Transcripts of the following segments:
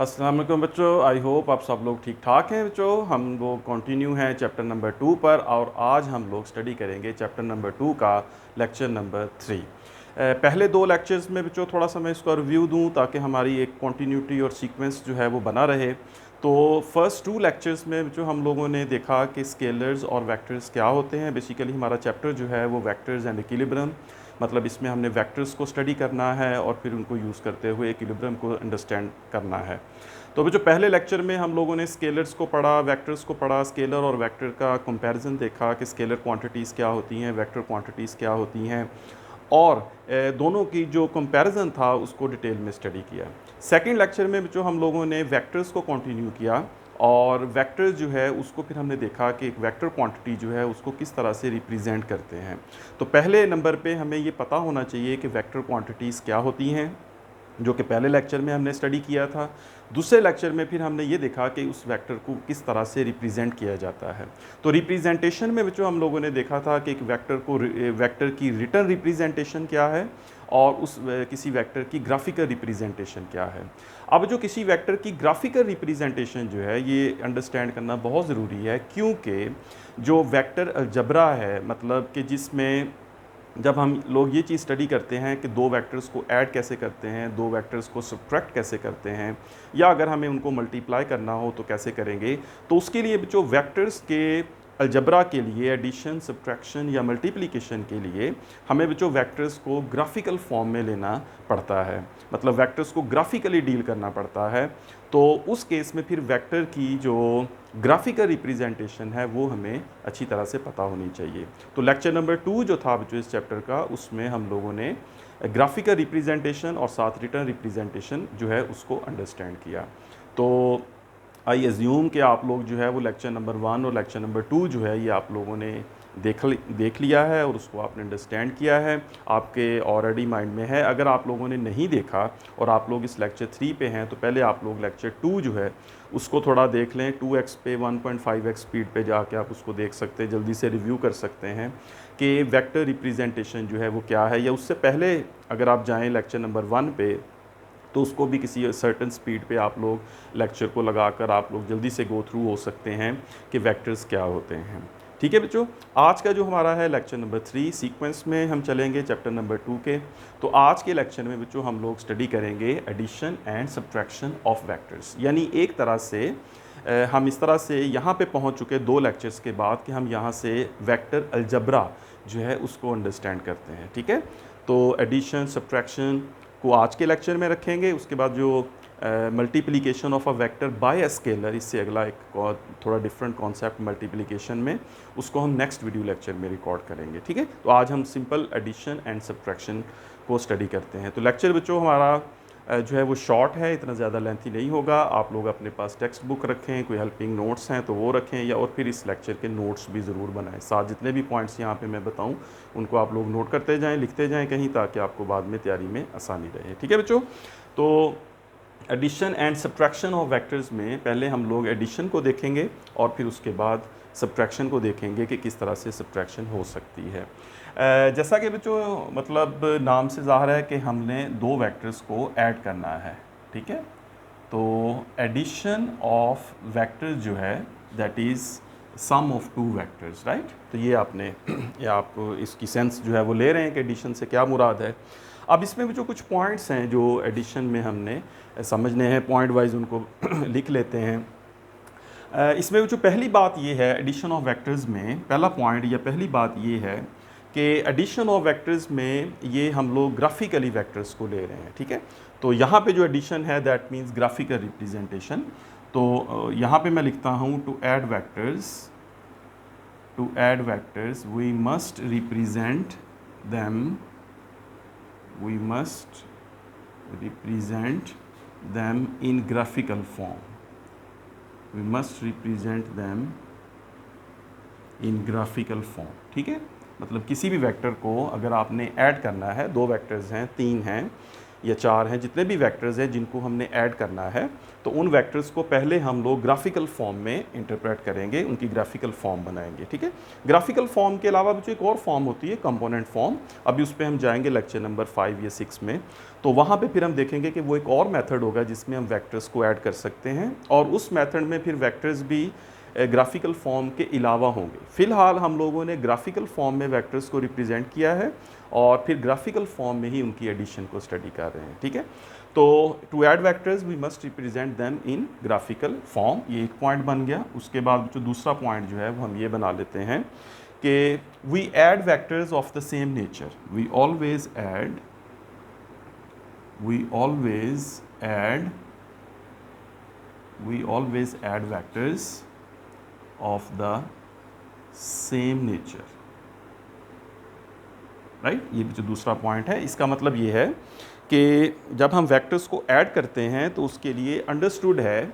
अस्सलाम वालेकुम बच्चों, आई होप आप सब लोग ठीक ठाक हैं। बच्चों हम लोग कंटिन्यू हैं चैप्टर नंबर 2 पर और आज हम लोग स्टडी करेंगे चैप्टर नंबर 2 का लेक्चर नंबर 3। पहले दो लेक्चर्स में बच्चों थोड़ा सा मैं इसका रिव्यू दूं ताकि हमारी एक कंटिन्यूटी और सीक्वेंस जो है वो बना रहे। तो फर्स्ट 2 लेक्चर्स में बच्चों हम लोगों ने देखा कि स्केलर्स और वेक्टर्स क्या होते हैं। बेसिकली हमारा चैप्टर जो है वो वेक्टर्स एंड इक्विलिब्रियम, मतलब इसमें हमने वेक्टर्स को स्टडी करना है और फिर उनको यूज़ करते हुए इक्विलिब्रियम को अंडरस्टैंड करना है। तो जो पहले लेक्चर में हम लोगों ने स्केलर्स को पढ़ा, वेक्टर्स को पढ़ा, स्केलर और वेक्टर का कंपैरिजन देखा कि स्केलर क्वांटिटीज़ क्या होती हैं, वेक्टर क्वांटिटीज़ क्या होती हैं, और दोनों की जो कंपैरिजन था उसको डिटेल में स्टडी किया। सेकंड लेक्चर में जो हम लोगों ने वेक्टर्स को कंटिन्यू किया और वेक्टर जो है उसको फिर हमने देखा कि एक वेक्टर क्वांटिटी जो है उसको किस तरह से रिप्रेजेंट करते हैं। तो पहले नंबर पे हमें ये पता होना चाहिए कि वेक्टर क्वांटिटीज़ क्या होती हैं, जो कि पहले लेक्चर में हमने स्टडी किया था। दूसरे लेक्चर में फिर हमने ये देखा कि उस वेक्टर को किस तरह से रिप्रेजेंट किया जाता है। तो रिप्रेजेंटेशन में जो हम लोगों ने देखा था कि एक वेक्टर की रिटर्न रिप्रेजेंटेशन क्या है और उस किसी वेक्टर की ग्राफिकल रिप्रेजेंटेशन क्या है। अब जो किसी वेक्टर की ग्राफिकल रिप्रेजेंटेशन जो है ये अंडरस्टैंड करना बहुत ज़रूरी है, क्योंकि जो वेक्टर अलजबरा है, मतलब कि जिसमें जब हम लोग ये चीज़ स्टडी करते हैं कि दो वेक्टर्स को ऐड कैसे करते हैं, दो वेक्टर्स को सब्ट्रैक्ट कैसे करते हैं, या अगर हमें उनको मल्टीप्लाई करना हो तो कैसे करेंगे, तो उसके लिए जो वेक्टर्स के अलजबरा के लिए एडिशन, सब्ट्रैक्शन या मल्टीप्लिकेशन के लिए हमें जो वेक्टर्स को ग्राफिकल फॉर्म में लेना पड़ता है, मतलब वेक्टर्स को ग्राफिकली डील करना पड़ता है। तो उस केस में फिर वेक्टर की जो ग्राफिकल रिप्रेजेंटेशन है वो हमें अच्छी तरह से पता होनी चाहिए। तो लेक्चर नंबर 2 जो था बच्चों इस चैप्टर का, उसमें हम लोगों ने ग्राफिकल रिप्रेजेंटेशन और साथ रिटर्न रिप्रेजेंटेशन जो है उसको अंडरस्टैंड किया। तो आई एज्यूम कि आप लोग जो है वो लेक्चर नंबर 1 और लेक्चर नंबर 2 जो है ये आप लोगों ने देख लिया है और उसको आपने अंडरस्टैंड किया है, आपके ऑलरेडी माइंड में है। अगर आप लोगों ने नहीं देखा और आप लोग इस लेक्चर 3 पे हैं तो पहले आप लोग लेक्चर 2 जो है उसको थोड़ा देख लें। 2x पे 1.5x स्पीड पे जाके आप उसको देख सकते हैं, जल्दी से रिव्यू कर सकते हैं कि वेक्टर रिप्रेजेंटेशन जो है वो क्या है। या उससे पहले अगर आप जाएँ लेक्चर नंबर 1 पे तो उसको भी किसी सर्टन स्पीड पे आप लोग लेक्चर को लगाकर आप लोग जल्दी से गो थ्रू हो सकते हैं कि वेक्टर्स क्या होते हैं। ठीक है बच्चों, आज का जो हमारा है लेक्चर नंबर 3, सीक्वेंस में हम चलेंगे चैप्टर नंबर 2 के। तो आज के लेक्चर में बच्चों हम लोग स्टडी करेंगे addition and subtraction of vectors. यानी एक तरह से हम इस तरह से यहाँ पे पहुँच चुके 2 लेक्चर्स के बाद कि हम यहाँ से वेक्टर अलजबरा जो है उसको अंडरस्टैंड करते हैं। ठीक है, तो एडिशन सब्ट्रैक्शन को आज के लेक्चर में रखेंगे। उसके बाद जो multiplication of a vector by a scalar, इससे अगला एक थोड़ा डिफरेंट कॉन्सेप्ट मल्टीप्लिकेशन में, उसको हम नेक्स्ट वीडियो लेक्चर में रिकॉर्ड करेंगे। ठीक है, तो आज हम सिंपल एडिशन एंड सब्ट्रैक्शन को स्टडी करते हैं। तो लेक्चर बच्चों हमारा जो है वो शॉर्ट है, इतना ज़्यादा लेंथी नहीं होगा। आप लोग अपने पास टेक्स्ट बुक रखें, कोई हेल्पिंग नोट्स हैं तो वो रखें, या और फिर इस लेक्चर के नोट्स भी ज़रूर बनाएं। साथ जितने भी पॉइंट्स यहाँ पे मैं बताऊँ उनको आप लोग नोट करते जाएं, लिखते जाएं कहीं, ताकि आपको बाद में तैयारी में आसानी रहे। ठीक है बच्चों, तो addition and subtraction of vectors में पहले हम लोग एडिशन को देखेंगे और फिर उसके बाद सब्ट्रैक्शन को देखेंगे कि किस तरह से सब्ट्रैक्शन हो सकती है। जैसा कि बच्चों मतलब नाम से ज़ाहिर है कि हमने दो वेक्टर्स को ऐड करना है। ठीक है, तो एडिशन ऑफ वेक्टर्स जो है that is sum of two vectors, right. तो ये आपने ये आप इसकी सेंस जो है वो ले रहे हैं कि एडिशन से क्या मुराद है। अब इसमें भी जो कुछ पॉइंट्स हैं जो एडिशन में हमने समझने हैं, पॉइंट वाइज उनको लिख लेते हैं। इसमें जो पहली बात ये है एडिशन ऑफ वेक्टर्स में, पहला पॉइंट या पहली बात ये है कि एडिशन ऑफ वेक्टर्स में ये हम लोग ग्राफिकली वेक्टर्स को ले रहे हैं। ठीक है, तो यहाँ पे जो एडिशन है दैट मीन्स ग्राफिकल रिप्रेजेंटेशन। तो यहाँ पे मैं लिखता हूँ to add vectors we must represent them in graphical form. We must represent them in graphical form. ठीक है, मतलब किसी भी वेक्टर को अगर आपने ऐड करना है, दो वेक्टर्स हैं, तीन हैं, या 4 हैं, जितने भी वेक्टर्स हैं जिनको हमने ऐड करना है, तो उन वेक्टर्स को पहले हम लोग ग्राफिकल फॉर्म में इंटरप्रेट करेंगे, उनकी ग्राफिकल फॉर्म बनाएंगे। ठीक है, ग्राफिकल फॉर्म के अलावा बच्चों एक और फॉर्म होती है कंपोनेंट फॉर्म। अभी उस पर हम जाएंगे लेक्चर नंबर 5 या 6 में, तो वहाँ पे फिर हम देखेंगे कि वो एक और मेथड होगा जिसमें हम वेक्टर्स को ऐड कर सकते हैं, और उस मेथड में फिर वेक्टर्स भी ग्राफिकल फॉर्म के अलावा होंगे। फिलहाल हम लोगों ने ग्राफिकल फॉर्म में वेक्टर्स को रिप्रेजेंट किया है और फिर ग्राफिकल फॉर्म में ही उनकी एडिशन को स्टडी कर रहे हैं। ठीक है, तो to add vectors we must represent them in graphical form, ये एक पॉइंट बन गया। उसके बाद जो दूसरा पॉइंट जो है वो हम ये बना लेते हैं कि we add vectors of the same nature, we always add vectors of the same nature, right. ये जो दूसरा पॉइंट है, इसका मतलब ये है कि जब हम वेक्टर्स को ऐड करते हैं तो उसके लिए अंडरस्टूड है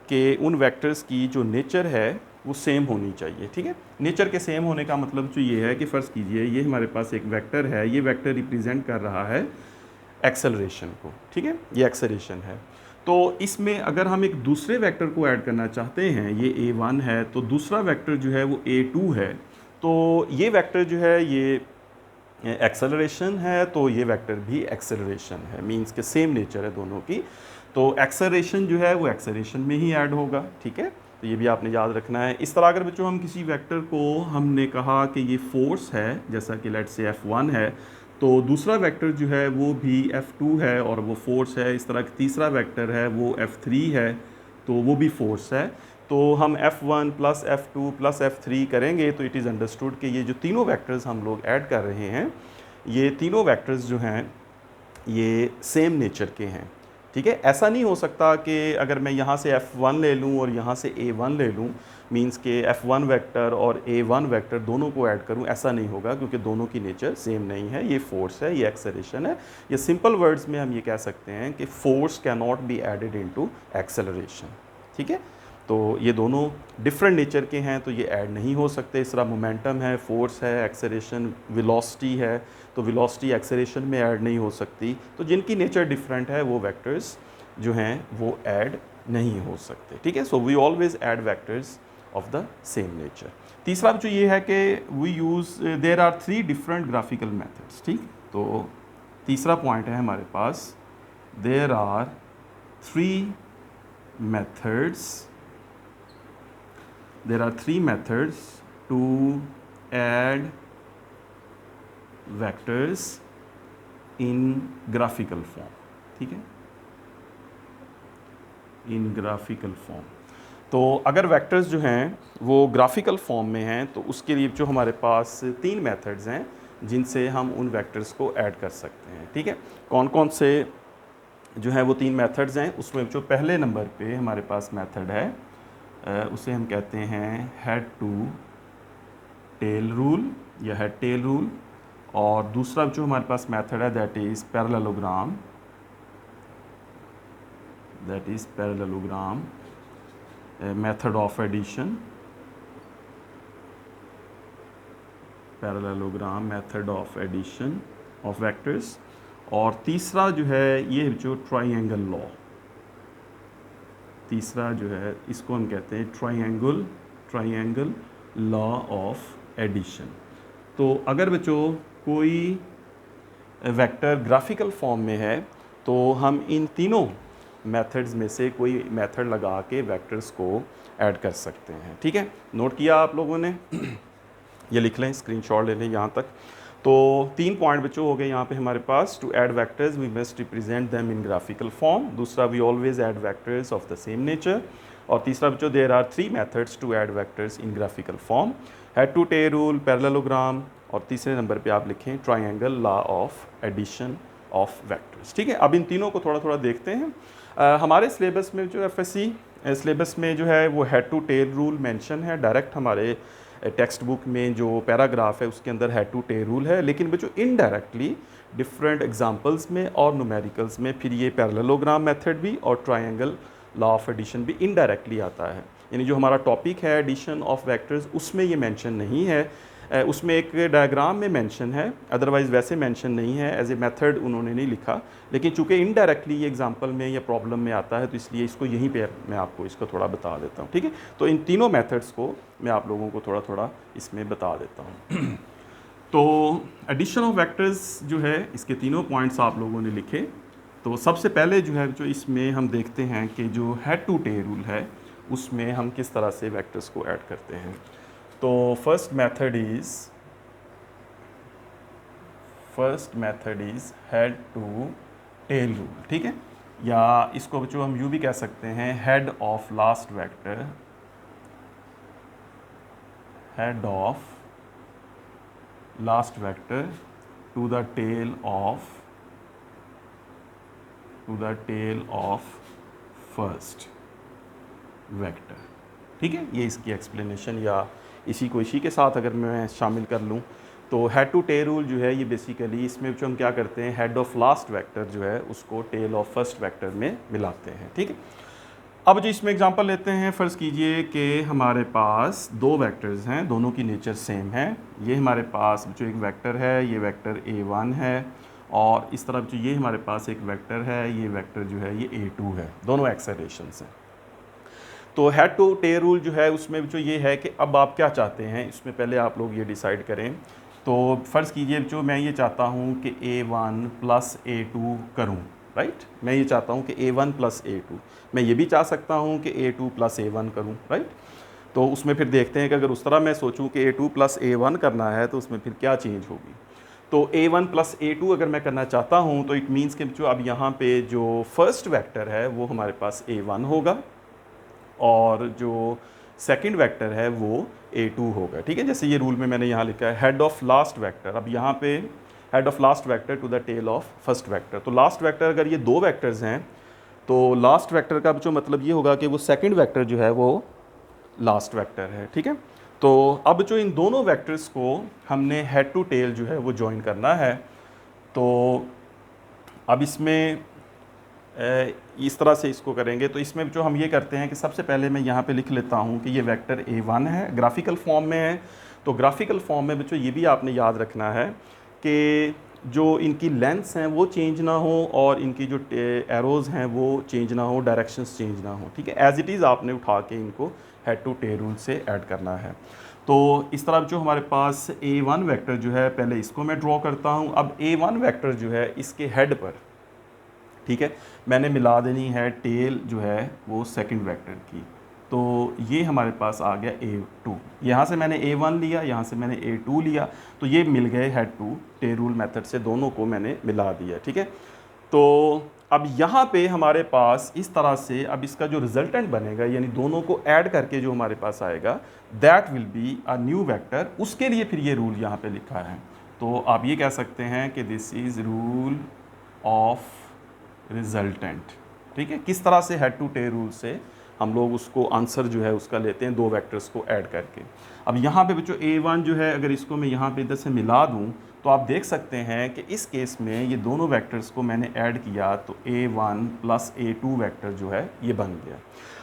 कि उन वेक्टर्स की जो नेचर है वो सेम होनी चाहिए। ठीक है, नेचर के सेम होने का मतलब जो ये है कि फ़र्ज़ कीजिए ये हमारे पास एक वेक्टर है, ये वेक्टर रिप्रेजेंट कर रहा है एक्सेलरेशन को। ठीक है, ये एक्सेलरेशन है, तो इसमें अगर हम एक दूसरे वेक्टर को ऐड करना चाहते हैं, ये a1 है, तो दूसरा वेक्टर जो है वो a2 है, तो ये वेक्टर जो है ये एक्सेलरेशन है, तो ये वेक्टर भी एक्सेलरेशन है, मींस के सेम नेचर है दोनों की, तो एक्सेलरेशन जो है वो एक्सेलरेशन में ही ऐड होगा। ठीक है, तो ये भी आपने याद रखना है। इस तरह अगर बच्चों हम किसी वेक्टर को हमने कहा कि ये फोर्स है, जैसा कि लेट्स से f1 है, तो दूसरा वेक्टर जो है वो भी f2 है और वो फोर्स है। इस तरह का तीसरा वेक्टर है वो f3 है, तो वो भी फोर्स है। तो हम f1 plus f2 plus f3 करेंगे तो इट इज़ अंडरस्टूड कि ये जो तीनों वेक्टर्स हम लोग ऐड कर रहे हैं, ये तीनों वेक्टर्स जो हैं ये सेम नेचर के हैं। ठीक है, ऐसा नहीं हो सकता कि अगर मैं यहाँ से f1 ले लूँ और यहाँ से a1 ले लूँ, मींस के f1 वेक्टर और a1 वेक्टर दोनों को ऐड करूँ, ऐसा नहीं होगा क्योंकि दोनों की नेचर सेम नहीं है। ये फोर्स है, ये एक्सेलरेशन है, या सिंपल वर्ड्स में हम ये कह सकते हैं कि force can not be added into acceleration. ठीक है, तो ये दोनों डिफरेंट नेचर के हैं, तो ये ऐड नहीं हो सकते। इस तरह मोमेंटम है, फोर्स है, एक्सेलरेशन, वेलोसिटी है, तो वेलोसिटी एक्सेलरेशन में ऐड नहीं हो सकती। तो जिनकी नेचर डिफरेंट है वो वेक्टर्स जो हैं वो ऐड नहीं हो सकते। ठीक है, so we always add vectors of the same nature. तीसरा जो ये है कि we use there are 3 different graphical methods. ठीक, तो तीसरा पॉइंट है हमारे पास, there are 3 methods to add vectors in graphical form। ठीक है, इन ग्राफिकल फॉर्म, तो अगर वेक्टर्स जो हैं वो ग्राफिकल फॉर्म में हैं तो उसके लिए जो हमारे पास 3 मेथड्स हैं जिनसे हम उन वेक्टर्स को ऐड कर सकते हैं। ठीक है, कौन कौन से जो है वो 3 मेथड्स हैं, उसमें जो पहले नंबर पे हमारे पास मेथड है उसे हम कहते हैं हेड टू टेल रूल या हेड टेल रूल, और दूसरा जो हमारे पास मेथड है that is parallelogram, method of addition, parallelogram method of addition of vectors, और तीसरा जो है ये जो ट्राइंगल लॉ, तीसरा जो है इसको हम कहते हैं ट्राइंगल लॉ ऑफ एडिशन। तो अगर बच्चों कोई वेक्टर ग्राफिकल फॉर्म में है तो हम इन तीनों मेथड्स में से कोई मेथड लगा के वेक्टर्स को ऐड कर सकते हैं। ठीक है, नोट किया आप लोगों ने? ये लिख लें, स्क्रीनशॉट ले लें यहाँ तक। तो 3 पॉइंट बच्चों हो गए यहाँ पे हमारे पास। To add vectors we must represent them in graphical form, दूसरा we always add vectors of the same nature, और तीसरा बच्चों there are 3 methods to add vectors in graphical form, head to tail rule, parallelogram, और तीसरे number पे आप लिखें triangle law of addition of vectors. ठीक है, अब इन तीनों को थोड़ा थोड़ा देखते हैं। हमारे सिलेबस में जो FSC सिलेबस में जो है वो head to tail rule mention है, डायरेक्ट हमारे टेक्स्ट बुक में जो पैराग्राफ है उसके अंदर हेड टू टेल रूल है, लेकिन बच्चों इनडायरेक्टली डिफरेंट एग्जांपल्स में और न्यूमेरिकल्स में फिर ये पैरेललोग्राम मेथड भी और ट्रायंगल लॉ ऑफ एडिशन भी इनडायरेक्टली आता है। यानी जो हमारा टॉपिक है एडिशन ऑफ वेक्टर्स उसमें ये मेंशन नहीं है, उसमें एक डायग्राम में मेंशन है, अदरवाइज़ वैसे मेंशन नहीं है, एज ए मेथड उन्होंने नहीं लिखा, लेकिन चूंकि इनडायरेक्टली ये एग्जांपल में या प्रॉब्लम में आता है तो इसलिए इसको यहीं पे मैं आपको इसको थोड़ा बता देता हूँ, ठीक है। तो इन तीनों मेथड्स को मैं आप लोगों को थोड़ा थोड़ा इसमें बता देता हूँ। तो एडिशन ऑफ वेक्टर्स जो है, इसके तीनों पॉइंट्स आप लोगों ने लिखे। तो सबसे पहले जो है जो इसमें हम देखते हैं कि जो हेड टू टेल रूल है उसमें हम किस तरह से वेक्टर्स को ऐड करते हैं। तो first method is head to tail rule, ठीक है, या इसको जो हम यूँ भी कह सकते हैं head of last vector, head of last vector to the tail of first vector, ठीक है। ये इसकी एक्सप्लेनेशन, या इसी के साथ अगर मैं शामिल कर लूँ तो हेड टू टेल रूल जो है ये बेसिकली इसमें जो हम क्या करते हैं, हेड ऑफ लास्ट वेक्टर जो है उसको टेल ऑफ फर्स्ट वेक्टर में मिलाते हैं, ठीक है। अब जो इसमें एग्जांपल लेते हैं, फ़र्ज़ कीजिए कि हमारे पास दो वेक्टर्स हैं, दोनों की नेचर सेम है। ये हमारे पास जो एक वेक्टर है, ये वेक्टर a1 है, और इस तरफ जो ये हमारे पास एक वेक्टर है, ये वेक्टर जो है ये a2 है, दोनों एक्सेलरेशंस हैं। तो हेड टू टेल रूल जो है उसमें जो ये है कि अब आप क्या चाहते हैं, इसमें पहले आप लोग ये डिसाइड करें। तो फ़र्ज़ कीजिए जो मैं ये चाहता हूँ कि a1 प्लस a2 करूँ, राइट। मैं ये चाहता हूँ कि a1 प्लस a2, मैं ये भी चाह सकता हूँ कि a2 प्लस a1 करूँ, राइट। तो उसमें फिर देखते हैं कि अगर उस तरह मैं सोचूं कि a2 प्लस a1 करना है तो उसमें फिर क्या चेंज होगी। तो a1 प्लस a2 अगर मैं करना चाहता हूं तो इट मीन्स कि जो अब यहाँ पे जो फर्स्ट वेक्टर है वो हमारे पास a1 होगा और जो सेकंड वेक्टर है वो a2 होगा, ठीक है। जैसे ये रूल में मैंने यहाँ लिखा है हेड ऑफ लास्ट वेक्टर, अब यहाँ पे head of last vector to the tail of first vector. तो लास्ट वेक्टर अगर ये दो वेक्टर्स हैं तो लास्ट वेक्टर का जो मतलब ये होगा कि वो सेकंड वेक्टर जो है वो लास्ट वेक्टर है, ठीक है। तो अब जो इन दोनों वेक्टर्स को हमने हेड टू टेल जो है वो ज्वाइन करना है, तो अब इसमें इस तरह से इसको करेंगे। तो इसमें जो हम ये करते हैं कि सबसे पहले मैं यहाँ पे लिख लेता हूँ कि ये वेक्टर a1 है, ग्राफिकल फॉर्म में है। तो ग्राफिकल फॉर्म में बच्चों ये भी आपने याद रखना है कि जो इनकी लेंथ्स हैं वो चेंज ना हो और इनकी जो एरोज़ हैं वो चेंज ना हो, डायरेक्शंस चेंज ना हो, ठीक है। एज इट इज़ आपने उठा के इनको हेड टू टेल रूल से ऐड करना है। तो इस तरफ जो हमारे पास a1 वेक्टर जो है, पहले इसको मैं ड्रॉ करता हूँ। अब a1 वेक्टर जो है इसके हेड पर, ठीक है, मैंने मिला देनी है टेल जो है वो सेकंड वेक्टर की। तो ये हमारे पास आ गया a2, यहाँ से मैंने a1 लिया, यहाँ से मैंने a2 लिया, तो ये मिल गए head to tail rule method से, दोनों को मैंने मिला दिया, ठीक है। तो अब यहाँ पे हमारे पास इस तरह से अब इसका जो रिजल्टेंट बनेगा, यानी दोनों को ऐड करके जो हमारे पास आएगा, that will be a new vector. उसके लिए फिर ये रूल यहाँ पे लिखा है। तो आप ये कह सकते हैं कि this is rule of resultant, ठीक है। किस तरह से हेड टू टेल रूल से हम लोग उसको आंसर जो है उसका लेते हैं दो वेक्टर्स को ऐड करके। अब यहाँ पे बच्चों a1 जो है, अगर इसको मैं यहाँ पे इधर से मिला दूँ तो आप देख सकते हैं कि इस केस में ये दोनों वेक्टर्स को मैंने ऐड किया तो a1 प्लस a2 वेक्टर जो है ये बन गया।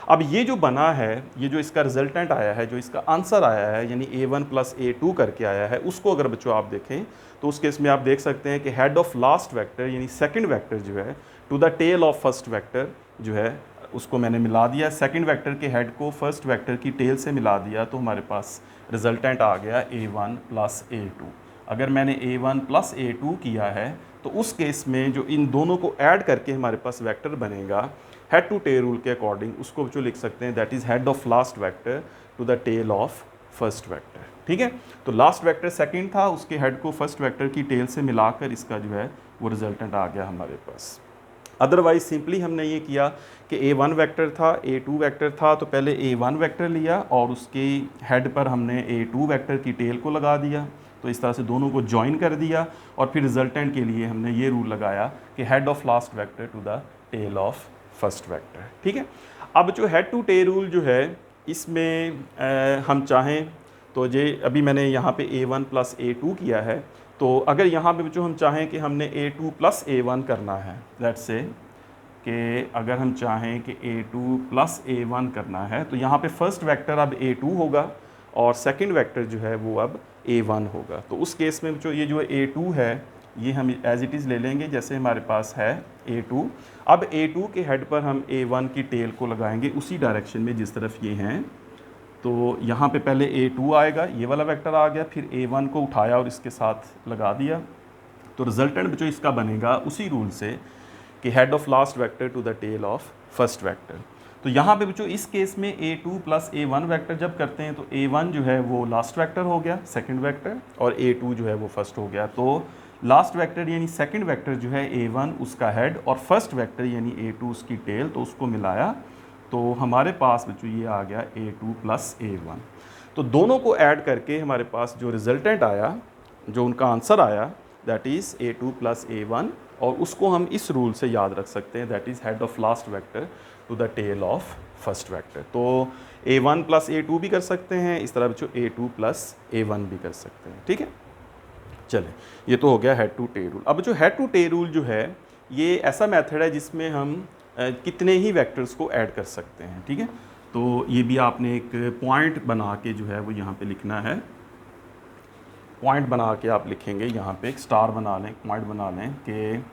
अब ये जो बना है, ये जो इसका रिजल्टेंट आया है, जो इसका आंसर आया है, यानी a1 प्लस a2 करके आया है, उसको अगर बच्चों आप देखें तो उस केस में आप देख सकते हैं कि हेड ऑफ लास्ट वेक्टर यानी सेकंड वेक्टर जो है to the tail of first vector जो है उसको मैंने मिला दिया। सेकंड वेक्टर के हेड को फर्स्ट वेक्टर की टेल से मिला दिया, तो हमारे पास रिजल्टेंट आ गया a1 प्लस a2। अगर मैंने a1 प्लस a2 किया है तो उस केस में जो इन दोनों को ऐड करके हमारे पास वेक्टर बनेगा हेड टू टेल रूल के अकॉर्डिंग, उसको जो लिख सकते हैं that is head of last vector to the tail of first vector, ठीक है। तो लास्ट वेक्टर सेकंड था, उसके हेड को फर्स्ट वेक्टर की टेल से मिलाकर इसका जो है वो रिजल्टेंट आ गया हमारे पास। अदरवाइज सिंपली हमने ये किया कि a1 वेक्टर था, a2 वेक्टर था, तो पहले a1 वेक्टर लिया और उसके हेड पर हमने a2 वेक्टर की टेल को लगा दिया। तो इस तरह से दोनों को ज्वाइन कर दिया और फिर रिजल्टेंट के लिए हमने ये रूल लगाया कि head of last vector to the tail of first vector, ठीक है। अब जो हेड टू टेल रूल जो है इसमें हम चाहें तो जे अभी मैंने यहाँ पे a1 प्लस a2 किया है, तो अगर यहाँ पे जो हम चाहें कि हमने a2 प्लस a1 करना है, लेट्स से कि अगर हम चाहें कि a2 प्लस a1 करना है तो यहाँ पे फर्स्ट वेक्टर अब a2 होगा और सेकंड वेक्टर जो है वो अब A1 होगा। तो उस केस में जो ये जो A2 है ये हम एज इट इज़ ले लेंगे जैसे हमारे पास है A2। अब A2 के हेड पर हम A1 की टेल को लगाएंगे उसी डायरेक्शन में जिस तरफ ये हैं। तो यहाँ पे पहले A2 आएगा, ये वाला वेक्टर आ गया, फिर A1 को उठाया और इसके साथ लगा दिया। तो रिजल्टेंट जो इसका बनेगा उसी रूल से कि head of last vector to the tail of first vector. तो यहाँ पे बच्चों इस केस में A2 प्लस A1 वेक्टर जब करते हैं तो A1 जो है वो लास्ट वेक्टर हो गया, सेकंड वेक्टर, और A2 जो है वो फर्स्ट हो गया। तो लास्ट वेक्टर यानी सेकंड वेक्टर जो है A1 उसका हेड और फर्स्ट वेक्टर यानी A2 उसकी टेल, तो उसको मिलाया तो हमारे पास बच्चों ये आ गया A2 प्लस A1। तो दोनों को ऐड करके हमारे पास जो रिजल्टेंट आया, जो उनका आंसर आया, that is A2 plus A1, और उसको हम इस रूल से याद रख सकते हैं, that is head of last vector to the tail of first vector. तो A1 प्लस A2 भी कर सकते हैं, इस तरह बच्चों A2 प्लस A1 भी कर सकते हैं। ठीक है, चलें, ये तो हो गया हेड टू टेल रूल। अब जो हेड टू टेल रूल जो है ये ऐसा मेथड है जिसमें हम कितने ही वेक्टर्स को ऐड कर सकते हैं। ठीक है, तो ये भी आपने एक पॉइंट बना के जो है वो यहाँ पे लिखना है। पॉइंट बना के आप लिखेंगे, यहाँ पे एक स्टार बना लें, पॉइंट बना लें कि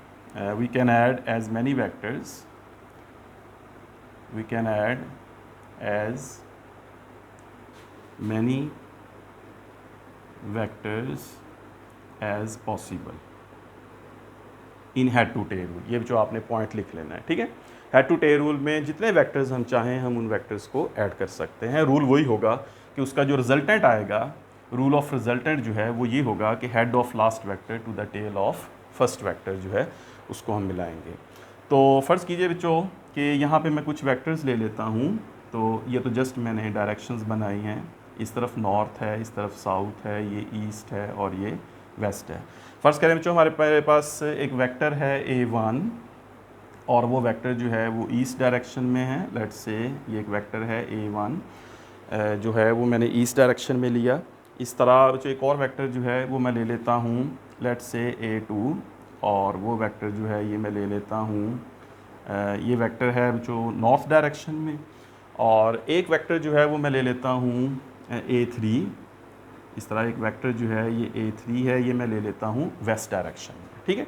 we can add as many vectors, we can add as many vectors as possible in head to tail rule. ये जो आपने पॉइंट लिख लेना है। ठीक है, हेड टू टेल रूल में जितने वेक्टर्स हम चाहें हम उन वेक्टर्स को ऐड कर सकते हैं। रूल वही होगा कि उसका जो रिजल्टेंट आएगा, रूल ऑफ रिजल्टेंट जो है वो ये होगा कि head of last vector to the tail of first vector जो है उसको हम मिलाएंगे। तो फ़र्ज़ कीजिए बच्चों कि यहाँ पे मैं कुछ वेक्टर्स ले लेता हूँ। तो ये तो जस्ट मैंने डायरेक्शंस बनाई हैं, इस तरफ नॉर्थ है, इस तरफ साउथ है, ये ईस्ट है और ये वेस्ट है। फ़र्ज़ करें बच्चों हमारे पास एक वेक्टर है A1 और वो वेक्टर जो है वो ईस्ट डायरेक्शन में है। लेट्स से ये एक वेक्टर है A1 जो है वो मैंने ईस्ट डायरेक्शन में लिया। इस तरह बच्चों एक और वेक्टर जो है वो मैं ले लेता हूँ, लेट्स से A2, और वो वेक्टर जो है ये मैं ले लेता हूँ, ये वेक्टर है बच्चों नॉर्थ डायरेक्शन में, और एक वेक्टर जो है वो मैं ले लेता हूँ A3। इस तरह एक वेक्टर जो है ये A3 है, ये मैं ले लेता हूँ वेस्ट डायरेक्शन में। ठीक है,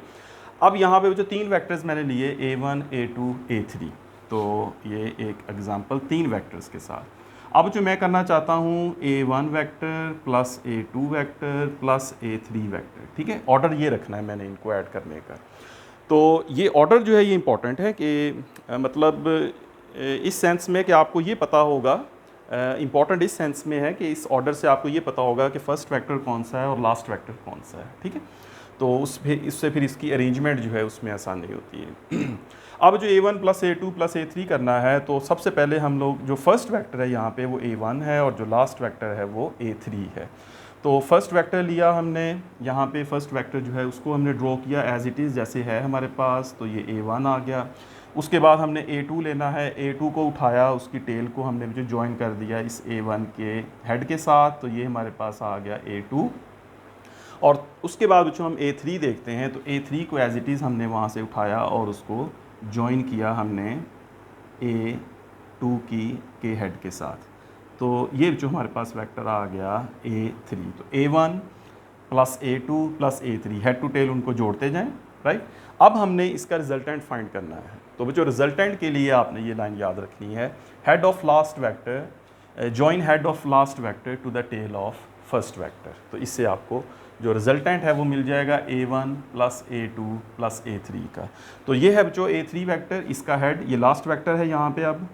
अब यहाँ पे जो तीन वेक्टर्स मैंने लिए A1, A2, A3, तो ये एक एग्जांपल तीन वेक्टर्स के साथ। अब जो मैं करना चाहता हूँ A1 vector plus A2 vector plus A3 vector. ठीक है, ऑर्डर ये रखना है मैंने इनको ऐड करने का। तो ये ऑर्डर जो है ये इम्पॉर्टेंट है कि मतलब इस सेंस में कि आपको ये पता होगा, इम्पॉर्टेंट इस सेंस में है कि इस ऑर्डर से आपको ये पता होगा कि फ़र्स्ट वेक्टर कौन सा है और लास्ट वेक्टर कौन सा है। ठीक है, तो इससे फिर इसकी अरेंजमेंट जो है उसमें आसानी होती है। अब जो A1 plus A2 plus A3 करना है तो सबसे पहले हम लोग जो फर्स्ट वेक्टर है यहाँ पे वो A1 है और जो लास्ट वेक्टर है वो A3 है। तो फर्स्ट वेक्टर लिया हमने, यहाँ पे फर्स्ट वेक्टर जो है उसको हमने ड्रॉ किया एज इट इज़ जैसे है हमारे पास, तो ये A1 आ गया। उसके बाद हमने A2 लेना है, A2 को उठाया, उसकी टेल को हमने जो ज्वाइन कर दिया इस A1 के हेड के साथ, तो ये हमारे पास आ गया A2। और उसके बाद बच्चों हम A3 देखते हैं, तो A3 को एज इट इज़ हमने वहाँ से उठाया और उसको ज्वाइन किया हमने A2 के हेड के साथ। तो ये जो हमारे पास वेक्टर आ गया A3। तो A1 plus A2 plus A3 head to tail उनको जोड़ते जाएं, राइट। अब हमने इसका रिजल्टेंट फाइंड करना है। तो बच्चों रिजल्टेंट के लिए आपने ये लाइन याद रखनी है, head of last vector join head of last vector to the tail of first vector. तो इससे आपको जो रिजल्टेंट है वो मिल जाएगा A1 plus A2 plus A3 का। तो ये है बच्चों A3 वेक्टर, इसका हेड ये लास्ट वेक्टर है यहाँ पे अब,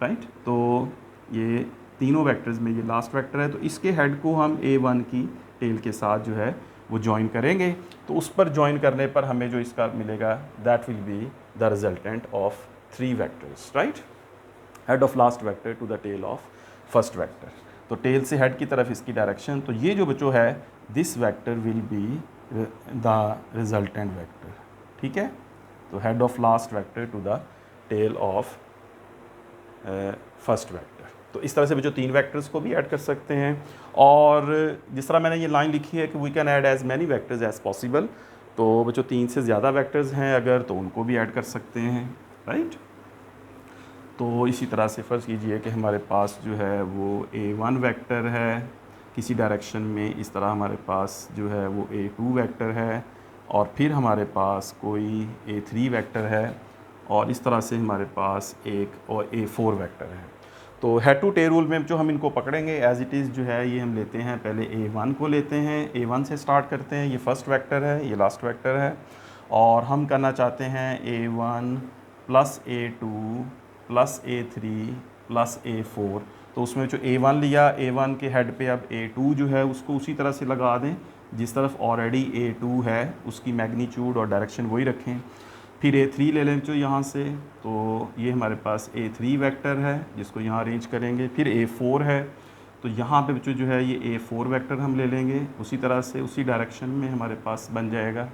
राइट। तो ये तीनों वेक्टर्स में ये लास्ट वेक्टर है, तो इसके हेड को हम A1 की टेल के साथ जो है वो ज्वाइन करेंगे। तो उस पर ज्वाइन करने पर हमें जो इसका मिलेगा that will be the resultant of 3 vectors, right. Head of last vector to the tail of first vector. तो टेल से हेड की तरफ इसकी डायरेक्शन, तो ये जो बच्चों है this vector will be the resultant vector. ठीक है, तो head of last vector to the tail of first vector. तो इस तरह से बच्चों 3 वेक्टर्स को भी ऐड कर सकते हैं। और जिस तरह मैंने ये लाइन लिखी है कि we can add as many vectors as possible, तो बच्चों 3 से ज़्यादा वेक्टर्स हैं अगर तो उनको भी ऐड कर सकते हैं, राइट। तो इसी तरह से फ़र्ज़ कीजिए कि हमारे पास जो है वो A1 वेक्टर है, किसी डायरेक्शन में इस तरह हमारे पास जो है वो A2 वेक्टर है, और फिर हमारे पास कोई A3 वेक्टर है, और इस तरह से हमारे पास एक और A4 वेक्टर है। तो हेड टू टेल रूल में जो हम इनको पकड़ेंगे एज इट इज़ जो है, ये हम लेते हैं पहले A1 को लेते हैं, A1 से स्टार्ट करते हैं, ये फर्स्ट वेक्टर है, ये लास्ट वेक्टर है, और हम करना चाहते हैं A1 plus A2 plus A3 plus A4। तो उसमें जो A1 लिया, A1 के हेड पे अब A2 जो है उसको उसी तरह से लगा दें जिस तरफ ऑलरेडी A2 है, उसकी मैग्नीट्यूड और डायरेक्शन वही रखें। फिर A3 ले लें जो यहाँ से, तो ये हमारे पास A3 वेक्टर है जिसको यहाँ अरेंज करेंगे। फिर A4 है, तो यहाँ पे बच्चों जो है ये A4 वेक्टर हम ले लेंगे, उसी तरह से उसी डायरेक्शन में हमारे पास बन जाएगा।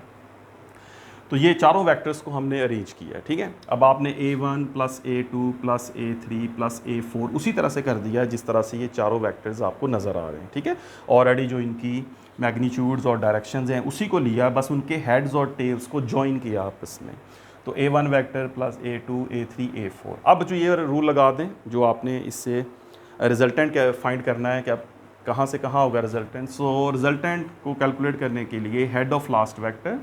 तो ये चारों वेक्टर्स को हमने अरेंज किया, ठीक है। अब आपने A1 plus A2 plus A3 plus A4 उसी तरह से कर दिया जिस तरह से ये चारों वेक्टर्स आपको नज़र आ रहे हैं, ठीक है। ऑलरेडी जो इनकी मैग्नीट्यूड्स और डायरेक्शंस हैं उसी को लिया, बस उनके हेड्स और टेल्स को जॉइन किया आपस में। तो A1 vector plus A2 A3 A4। अब जो ये रूल लगा दें जो आपने इससे रिजल्टेंट क्या फाइंड करना है कि अब कहाँ से कहाँ होगा रिजल्टेंट। सो रिजल्टेंट को कैलकुलेट करने के लिए हेड ऑफ लास्ट वेक्टर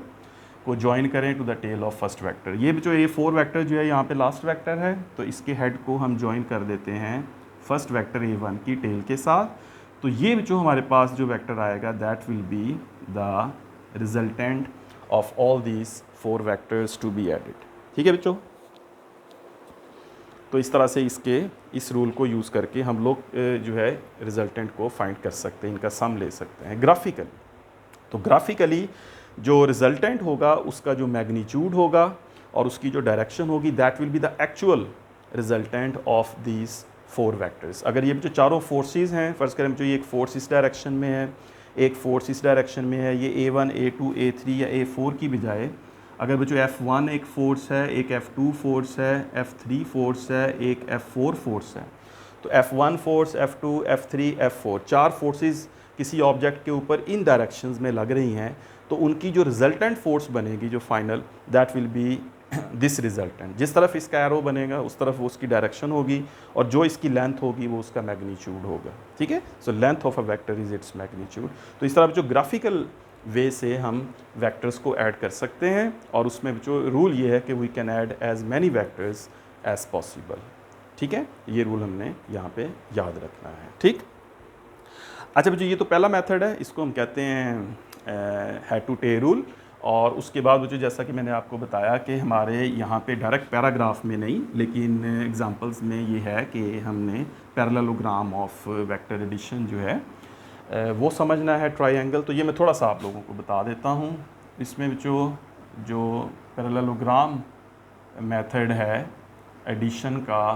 को ज्वाइन करें to the tail of first vector. ये जो A4 वेक्टर जो है यहाँ पे लास्ट वेक्टर है, तो इसके हेड को हम ज्वाइन कर देते हैं फर्स्ट वेक्टर A1 की टेल के साथ। तो ये जो हमारे पास जो वेक्टर आएगा that will be the resultant of all these 4 vectors to be added, ठीक है बच्चों। तो इस तरह से इस रूल को यूज़ करके हम लोग जो है रिजल्टेंट को फाइंड कर सकते हैं, इनका सम ले सकते हैं ग्राफिकली। तो ग्राफिकली जो रिजल्टेंट होगा उसका जो मैग्नीट्यूड होगा और उसकी जो डायरेक्शन होगी that will be the actual resultant of these 4 vectors. अगर ये जो चारों फोर्सेस हैं, फ़र्ज़ करें जो ये एक फोर्स इस डायरेक्शन में है, एक फोर्स इस डायरेक्शन में है, ये A1 A2 A3 या A4 की बजाय अगर बच्चों F1 एक फोर्स है, एक F2 फोर्स है, F3 फोर्स है, एक F4 फोर्स है, तो F1 force, F2 F3 F4 4 forces किसी ऑब्जेक्ट के ऊपर इन डायरेक्शंस में लग रही हैं, तो उनकी जो रिजल्टेंट फोर्स बनेगी जो final that will B this resultant. जिस तरफ इसका एरो बनेगा उस तरफ वो उसकी डायरेक्शन होगी, और जो इसकी लेंथ होगी वो उसका मैग्नीट्यूड होगा, ठीक है। So length of a vector is its magnitude. तो इस तरह जो ग्राफिकल वे से हम वेक्टर्स को ऐड कर सकते हैं, और उसमें जो रूल ये है कि we can add as many vectors as possible, ठीक है। ये रूल हमने यहाँ पे याद रखना है, ठीक। अच्छा बच्चों, ये तो पहला मेथड है, इसको हम कहते हैं हेड टू टेल रूल। और उसके बाद बच्चों जैसा कि मैंने आपको बताया कि हमारे यहाँ पे डायरेक्ट पैराग्राफ में नहीं, लेकिन एग्जांपल्स में ये है कि हमने पैरेललोग्राम ऑफ वेक्टर एडिशन जो है वो समझना है, ट्रायंगल। तो ये मैं थोड़ा सा आप लोगों को बता देता हूँ। इसमें बच्चों जो पैरेललोग्राम मेथड है एडिशन का,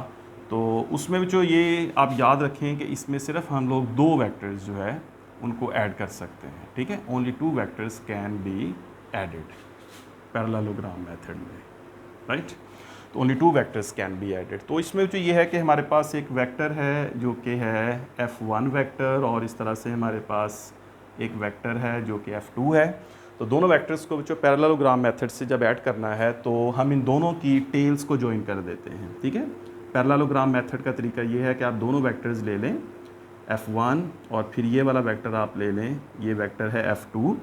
तो उसमें बच्चों ये आप याद रखें कि इसमें सिर्फ हम लोग 2 वेक्टर्स जो है उनको ऐड कर सकते हैं, ठीक है। Only 2 vectors can be added parallelogram method में, राइट। तो only 2 vectors can be added. तो इसमें जो ये है कि हमारे पास एक वेक्टर है जो कि है F1 वेक्टर, और इस तरह से हमारे पास एक वेक्टर है जो कि F2 है। तो दोनों वेक्टर्स को बच्चों पैरेललोग्राम मेथड से जब ऐड करना है तो हम इन दोनों की टेल्स को ज्वाइन कर देते हैं, ठीक है। पैरेललोग्राम मेथड का तरीका ये है कि आप दोनों वेक्टर्स ले लें F1, और फिर ये वाला वेक्टर आप ले लें, ये वेक्टर है F2,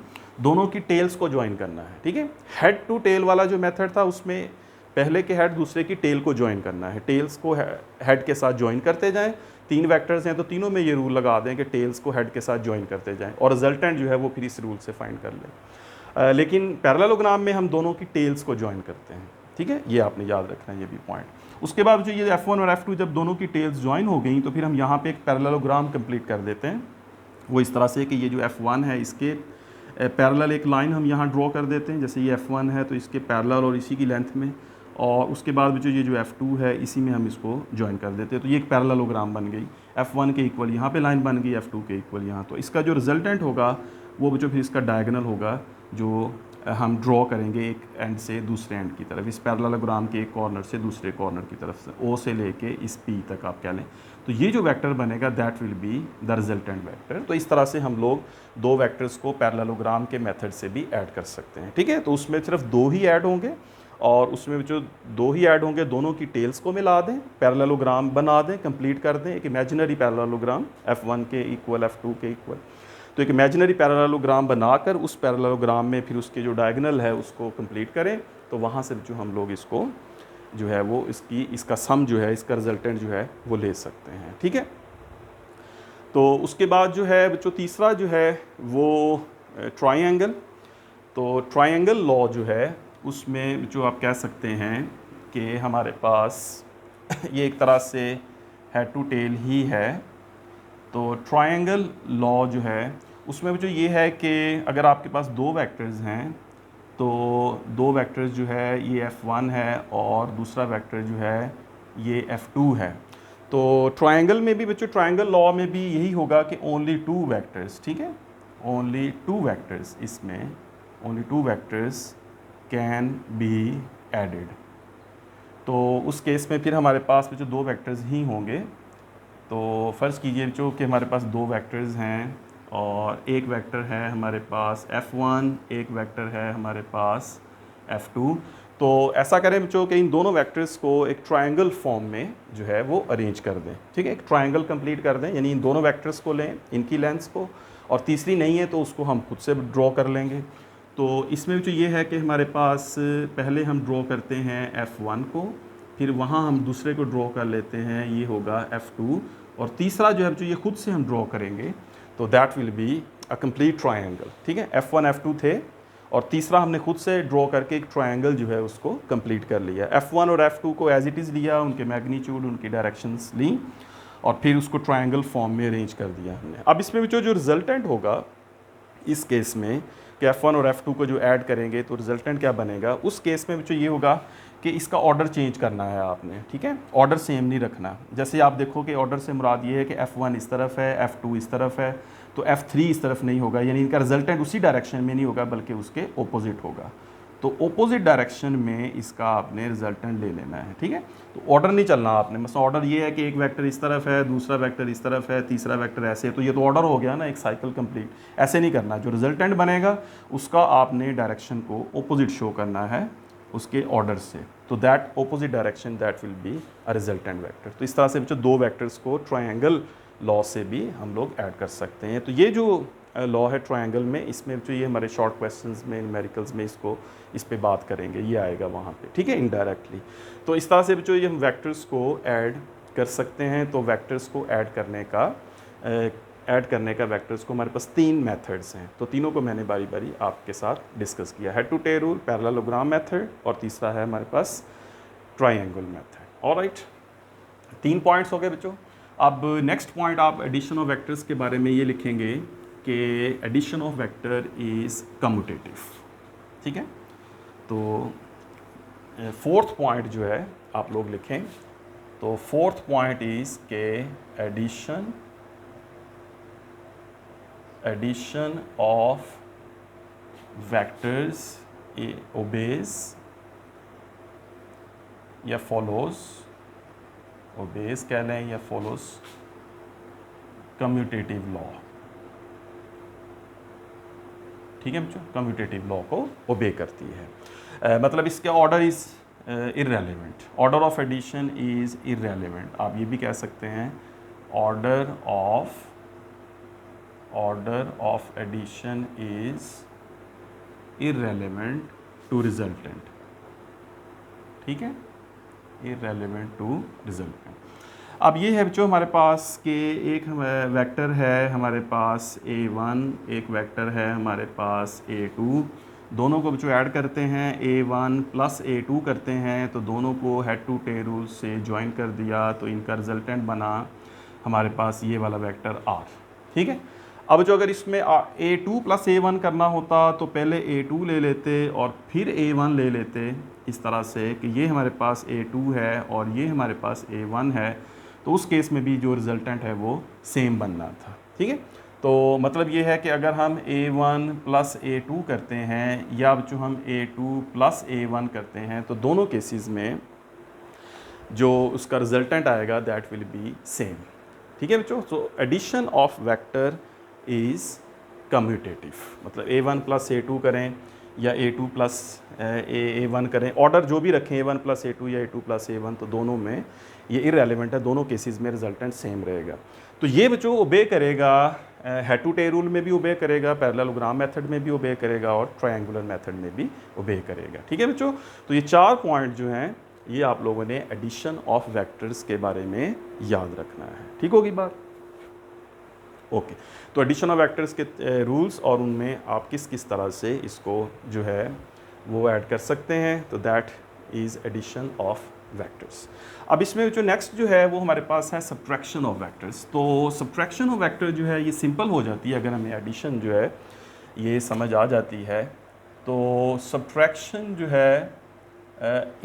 दोनों की टेल्स को ज्वाइन करना है, ठीक है। हेड टू टेल वाला जो मेथड था उसमें पहले के हेड दूसरे की टेल को ज्वाइन करना है, टेल्स को हेड के साथ ज्वाइन करते जाएं। 3 वेक्टर्स हैं तो तीनों में ये रूल लगा दें कि टेल्स को हेड के साथ ज्वाइन करते जाएं, और रिजल्टेंट जो है वो फिर इस रूल से फाइंड कर लें। लेकिन पैरेललोग्राम में हम दोनों की टेल्स को ज्वाइन करते हैं, ठीक है। ये आपने याद रखना है, ये भी पॉइंट। उसके बाद जो ये F1 और F2 जब दोनों की टेल्स ज्वाइन हो गई तो फिर हम यहाँ पे एक पैरेललोग्राम कंप्लीट कर देते हैं। वो इस तरह से कि ये जो F1 है इसके पैरेलल एक लाइन हम यहाँ ड्रॉ कर देते हैं, जैसे ये F1 है तो इसके पैरेलल और इसी की लेंथ में, और उसके बाद जो ये जो F2 है इसी में हम इसको ज्वाइन कर देते हैं। तो ये एक पैरेललोग्राम बन गई, F1 के इक्वल यहाँ पे लाइन बन गई, F2 के इक्वल यहाँ। तो इसका जो रिजल्टेंट होगा वो जो फिर इसका डायगोनल होगा जो हम ड्रॉ करेंगे एक एंड से दूसरे एंड की तरफ, इस पैरेललोग्राम के एक कॉर्नर से दूसरे कॉर्नर की तरफ से, O से लेके इस P तक आप कह लें। तो ये जो वेक्टर बनेगा that will be the resultant vector. तो इस तरह से हम लोग 2 वेक्टर्स को पैरेललोग्राम के मेथड से भी ऐड कर सकते हैं, ठीक है। तो उसमें सिर्फ 2 ही ऐड होंगे, और उसमें जो दो ही ऐड होंगे, दोनों की टेल्स को मिला दें, पैरेललोग्राम बना दें, कंप्लीट कर दें एक इमेजिनरी पैरेललोग्राम F1 के इक्वल, F2 के इक्वल। तो एक इमेजिनरी पैरेललोग्राम बनाकर उस पैरेललोग्राम में फिर उसके जो डायगोनल है उसको कंप्लीट करें, तो वहाँ से जो हम लोग इसको जो है वो इसका सम जो है, इसका रिजल्टेंट जो है वो ले सकते हैं। ठीक है, तो उसके बाद जो है जो तीसरा जो है वो ट्राइंगल। तो ट्राइंगल लॉ जो है उसमें जो आप कह सकते हैं कि हमारे पास ये एक तरह से हेड टू टेल ही है। तो ट्राइंगल लॉ जो है उसमें जो ये है कि अगर आपके पास दो वेक्टर्स हैं, तो दो वेक्टर्स जो है ये F1 है और दूसरा वेक्टर जो है ये F2 है। तो ट्राइंगल में भी बच्चों, ट्राइंगल लॉ में भी यही होगा कि ओनली टू वेक्टर्स, ठीक है, ओनली टू वेक्टर्स, इसमें only two vectors can be added. तो उस केस में फिर हमारे पास जो दो वेक्टर्स ही होंगे। तो फ़र्ज़ कीजिए जो कि हमारे पास दो वेक्टर्स हैं और एक वेक्टर है हमारे पास F1, एक वेक्टर है हमारे पास F2। तो ऐसा करें बच्चों कि इन दोनों वेक्टर्स को एक ट्रायंगल फॉर्म में जो है वो अरेंज कर दें। ठीक है, एक ट्रायंगल कंप्लीट कर दें, यानी इन दोनों वेक्टर्स को लें, इनकी लेंथ्स को, और तीसरी नहीं है तो उसको हम खुद से ड्रॉ कर लेंगे। तो इसमें जो ये है कि हमारे पास पहले हम ड्रॉ करते हैं F1 को, फिर वहाँ हम दूसरे को ड्रॉ कर लेते हैं, ये होगा F2, और तीसरा जो है जो ये खुद से हम ड्रॉ करेंगे, तो that will be a complete triangle. ठीक है, F1 F2 थे और तीसरा हमने खुद से ड्रॉ करके एक ट्रायंगल जो है उसको कंप्लीट कर लिया। F1 और F2 को एज इट इज़ लिया, उनके मैग्नीट्यूड, उनकी डायरेक्शंस ली और फिर उसको ट्रायंगल फॉर्म में अरेंज कर दिया हमने। अब इसमें जो रिजल्टेंट होगा इस केस में कि F1 और F2 को जो ऐड करेंगे तो रिजल्टेंट क्या बनेगा, उस केस में जो ये होगा कि इसका ऑर्डर चेंज करना है आपने। ठीक है, ऑर्डर सेम नहीं रखना। जैसे आप देखो कि ऑर्डर से मुराद ये है कि F1 इस तरफ है, F2 इस तरफ है, तो F3 इस तरफ नहीं होगा, यानी इनका रिजल्टेंट उसी डायरेक्शन में नहीं होगा बल्कि उसके ओपोजिट होगा। तो ओपोजिट डायरेक्शन में इसका आपने रिजल्टेंट ले लेना है। ठीक है, तो ऑर्डर नहीं चलना आपने, मतलब ऑर्डर ये है कि एक वेक्टर इस तरफ है, दूसरा वेक्टर इस तरफ है, तीसरा वेक्टर ऐसे है, तो ये तो ऑर्डर हो गया ना, एक साइकिल कंप्लीट। ऐसे नहीं करना, जो रिजल्टेंट बनेगा उसका आपने डायरेक्शन को ओपोजिट शो करना है उसके ऑर्डर से। तो that opposite direction that will be a resultant vector. तो इस तरह से बच्चों दो वेक्टर्स को ट्रायंगल लॉ से भी हम लोग ऐड कर सकते हैं। तो ये जो लॉ है ट्रायंगल में, इसमें जो ये हमारे शॉर्ट क्वेश्चंस में, न्यूमेरिकल्स में इस पे बात करेंगे, ये आएगा वहाँ पे। ठीक है, इनडायरेक्टली। तो इस तरह से बच्चों ये हम वेक्टर्स को ऐड कर सकते हैं। तो वेक्टर्स को ऐड करने का वेक्टर्स को हमारे पास तीन मेथड्स हैं। तो तीनों को मैंने बारी बारी आपके साथ डिस्कस किया। Head to tail rule, parallelogram method, और तीसरा है हमारे पास ट्रायंगल मेथड। ऑलराइट, 3 पॉइंट्स हो गए बच्चों। अब नेक्स्ट पॉइंट आप एडिशन ऑफ वेक्टर्स के बारे में ये लिखेंगे कि addition of vector is commutative. ठीक है, तो फोर्थ पॉइंट जो है आप लोग लिखें। तो फोर्थ पॉइंट इज़ के एडिशन ऑफ वेक्टर्स obeys या फॉलोज, obeys कह लें या फॉलोज कम्यूटेटिव लॉ। ठीक है बच्चों, कम्यूटेटिव लॉ को ओबे करती है। मतलब इसका order is irrelevant, order of addition is irrelevant. आप ये भी कह सकते हैं order of addition is irrelevant to resultant. ठीक है, इररेलेवेंट टू रिजल्टेंट। अब ये है बच्चों हमारे पास कि एक वेक्टर है हमारे पास A1, एक वेक्टर है हमारे पास A2। दोनों को बच्चों ऐड करते हैं, A1 प्लस A2 करते हैं, तो दोनों को हेड टू टेल रूल से ज्वाइन कर दिया, तो इनका रिजल्टेंट बना हमारे पास ये वाला वेक्टर R। ठीक है, अब जो अगर इसमें A2 प्लस A1 करना होता तो पहले A2 ले लेते और फिर A1 ले लेते, इस तरह से कि ये हमारे पास A2 है और ये हमारे पास A1 है, तो उस केस में भी जो रिजल्टेंट है वो सेम बनना था। ठीक है, तो मतलब ये है कि अगर हम A1 प्लस A2 करते हैं या बच्चों हम A2 प्लस A1 करते हैं, तो दोनों केसेस में जो उसका रिजल्टेंट आएगा दैट विल बी सेम। ठीक है बच्चों, so addition of vector is commutative. मतलब A1 प्लस A2 करें या A2 प्लस A1 करें, ऑर्डर जो भी रखें A1 प्लस A2 या A2 प्लस A1, तो दोनों में ये इररेलेवेंट है, दोनों केसेस में रिजल्टेंट सेम रहेगा। तो ये बच्चों ओबे करेगा, हेड टू टेल रूल में भी ओबे करेगा, पैरेललोग्राम मेथड में भी ओबे करेगा और ट्रायंगुलर मेथड में भी ओबे करेगा। ठीक है बच्चों, तो ये 4 पॉइंट जो हैं ये आप लोगों ने एडिशन ऑफ वेक्टर्स के बारे में याद रखना है। ठीक होगी बात? ओके, तो एडिशन ऑफ वेक्टर्स के रूल्स और उनमें आप किस किस तरह से इसको जो है वो ऐड कर सकते हैं, तो that is addition of vectors. अब इसमें जो नेक्स्ट जो है वो हमारे पास है सब्ट्रैक्शन ऑफ वेक्टर्स। तो सब्ट्रैक्शन ऑफ वेक्टर जो है ये सिंपल हो जाती है अगर हमें एडिशन जो है ये समझ आ जाती है। तो सब्ट्रैक्शन जो है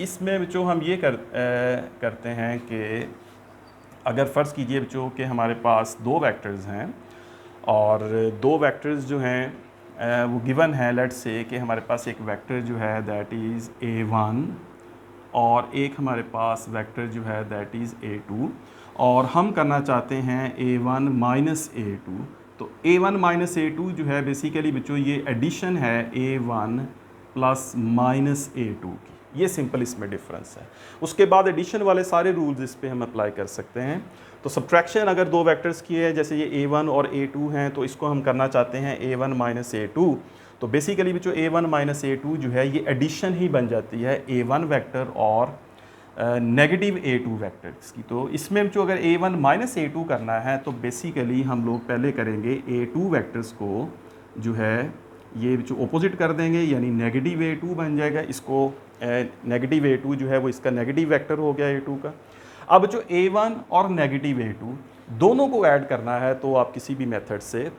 इसमें बच्चों हम ये करते हैं कि अगर फ़र्ज़ कीजिए बच्चों कि हमारे पास 2 वेक्टर्स हैं और 2 वेक्टर्स जो हैं वो गिवन है, लेट्स से कि हमारे पास एक वेक्टर जो है दैट इज़ A1 और एक हमारे पास वेक्टर जो है दैट इज़ A2, और हम करना चाहते हैं A1 माइनस A2। तो A1 माइनस A2 जो है बेसिकली बच्चों ये एडिशन है A1 प्लस माइनस A2 की, ये सिंपल इसमें डिफरेंस है। उसके बाद एडिशन वाले सारे रूल्स इस पे हम अप्लाई कर सकते हैं। तो सब्ट्रैक्शन अगर 2 वेक्टर्स की है, जैसे ये A1 और A2 हैं, तो इसको हम करना चाहते हैं A1 माइनस A2। तो बेसिकली बच्चों A1 माइनस A2 जो है ये एडिशन ही बन जाती है A1 वेक्टर और नेगेटिव A2 वेक्टर्स की। तो इसमें जो अगर A1 माइनस A2 करना है तो बेसिकली हम लोग पहले करेंगे A2 वेक्टर्स को जो है ये जो ऑपोजिट कर देंगे, यानी नेगेटिव A2 बन जाएगा। इसको नेगेटिव A2 जो है वो इसका नेगेटिव वेक्टर हो गया A2 का। अब जो A1 और नेगेटिव A2 दोनों को ऐड करना है तो आप किसी भी मेथड से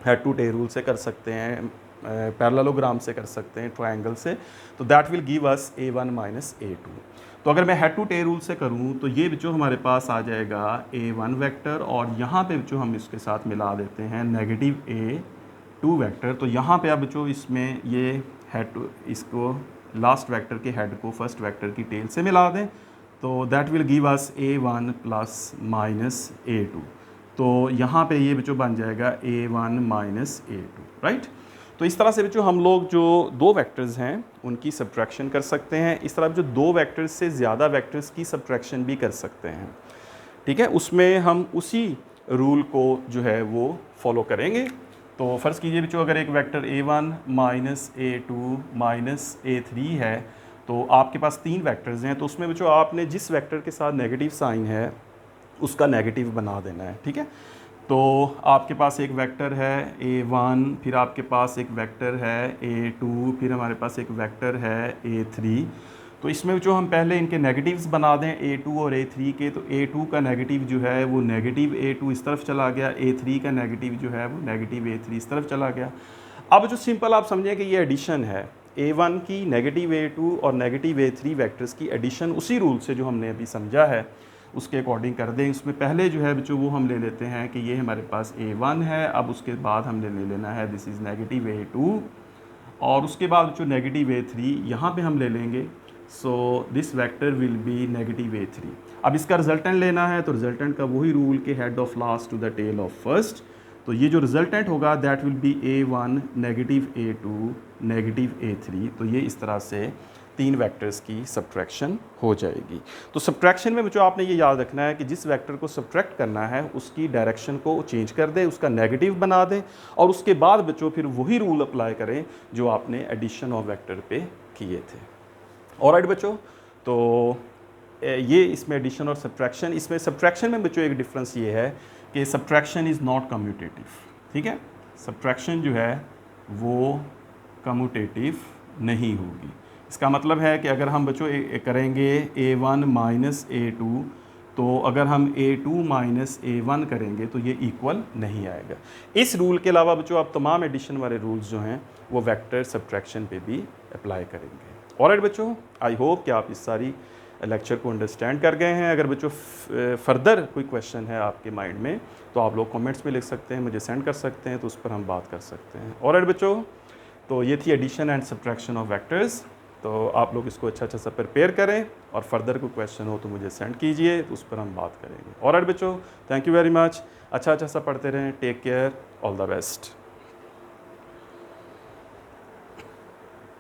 हेड टू टेल रूल से कर सकते हैं, पैरेललोग्राम से कर सकते हैं, ट्रायंगल से। तो that will give us A1 minus A2। तो अगर मैं हेड टू टेल रूल से करूं तो ये बच्चों हमारे पास आ जाएगा A1 वेक्टर और यहाँ पे बच्चों हम इसके साथ मिला देते हैं नेगेटिव A2 वेक्टर। तो यहाँ पे अब बच्चों इसमें ये हेड टू, इसको लास्ट वेक्टर के हेड को फर्स्ट वेक्टर की टेल से मिला दें, तो that will give us A1 plus minus A2। तो यहाँ पे ये बच्चों बन जाएगा A1 माइनस A2, राइट। तो इस तरह से बच्चों हम लोग जो 2 वेक्टर्स हैं उनकी सब्ट्रैक्शन कर सकते हैं। इस तरह जो 2 वेक्टर्स से ज़्यादा वेक्टर्स की सब्ट्रैक्शन भी कर सकते हैं। ठीक है, उसमें हम उसी रूल को जो है वो फॉलो करेंगे। तो फ़र्ज़ कीजिए बच्चों अगर एक vector A1 minus A2 minus A3 है, तो आपके पास 3 वेक्टर्स हैं, तो उसमें बच्चों आपने जिस वेक्टर के साथ नेगेटिव साइन है उसका नेगेटिव बना देना है। ठीक है, तो आपके पास एक वेक्टर है A1, फिर आपके पास एक वेक्टर है A2, फिर हमारे पास एक वेक्टर है A3। तो इसमें जो हम पहले इनके नेगेटिव्स बना दें A2 और A3 के, तो A2 का नेगेटिव जो है वो नेगेटिव A2 इस तरफ चला गया, A3 का नेगेटिव जो है वो नेगेटिव A3 इस तरफ चला गया। अब जो सिंपल आप समझें कि ये एडिशन है, A1 की नेगेटिव A2 और नेगेटिव A3 वेक्टर्स की एडिशन उसी रूल से जो हमने अभी समझा है उसके अकॉर्डिंग कर दें। इसमें पहले जो है बच्चों वो हम ले लेते हैं कि ये हमारे पास A1 है, अब उसके बाद हमने ले लेना है दिस इज़ नेगेटिव A2, और उसके बाद जो नेगेटिव A3 यहाँ पे हम ले लेंगे। So this vector will B negative A3। अब इसका रिजल्टेंट लेना है तो रिजल्टेंट का वही रूल के head of last to the tail of first. तो ये जो रिजल्टेंट होगा that will be A1 negative A2 negative A3। तो ये इस तरह से 3 वेक्टर्स की सब्ट्रैक्शन हो जाएगी। तो सब्ट्रैक्शन में बच्चों आपने ये याद रखना है कि जिस वेक्टर को सब्ट्रैक्ट करना है उसकी डायरेक्शन को चेंज कर दें, उसका नेगेटिव बना दें, और उसके बाद बच्चों फिर वही रूल अप्लाई करें जो आपने एडिशन ऑफ वेक्टर पे किए थे। ऑलराइट बच्चों, तो ये इसमें एडिशन और सब्ट्रैक्शन। इसमें सब्ट्रैक्शन में बच्चों एक डिफरेंस ये है कि सब्ट्रैक्शन इज़ नॉट कम्यूटेटिव। ठीक है, सब्ट्रैक्शन जो है वो कम्यूटेटिव नहीं होगी। इसका मतलब है कि अगर हम बच्चों करेंगे A1 माइनस A2, तो अगर हम A2 माइनस A1 करेंगे तो ये इक्वल नहीं आएगा। इस रूल के अलावा बच्चों आप तमाम एडिशन वाले रूल्स जो हैं वो वेक्टर सब्ट्रैक्शन पे भी अप्लाई करेंगे। ऑलराइट बच्चों, आई होप कि आप इस सारी लेक्चर को अंडरस्टैंड कर गए हैं। अगर बच्चों फर्दर कोई क्वेश्चन है आपके माइंड में तो आप लोग कमेंट्स में लिख सकते हैं, मुझे सेंड कर सकते हैं, तो उस पर हम बात कर सकते हैं। ऑलराइट बच्चों, तो ये थी addition and subtraction of vectors. तो आप लोग इसको अच्छा सा प्रिपेयर करें और फर्दर कोई क्वेश्चन हो तो मुझे सेंड कीजिए, तो उस पर हम बात करेंगे। ऑलराइट बच्चों, थैंक यू वेरी मच। अच्छा सा पढ़ते रहें। Take care, all the best.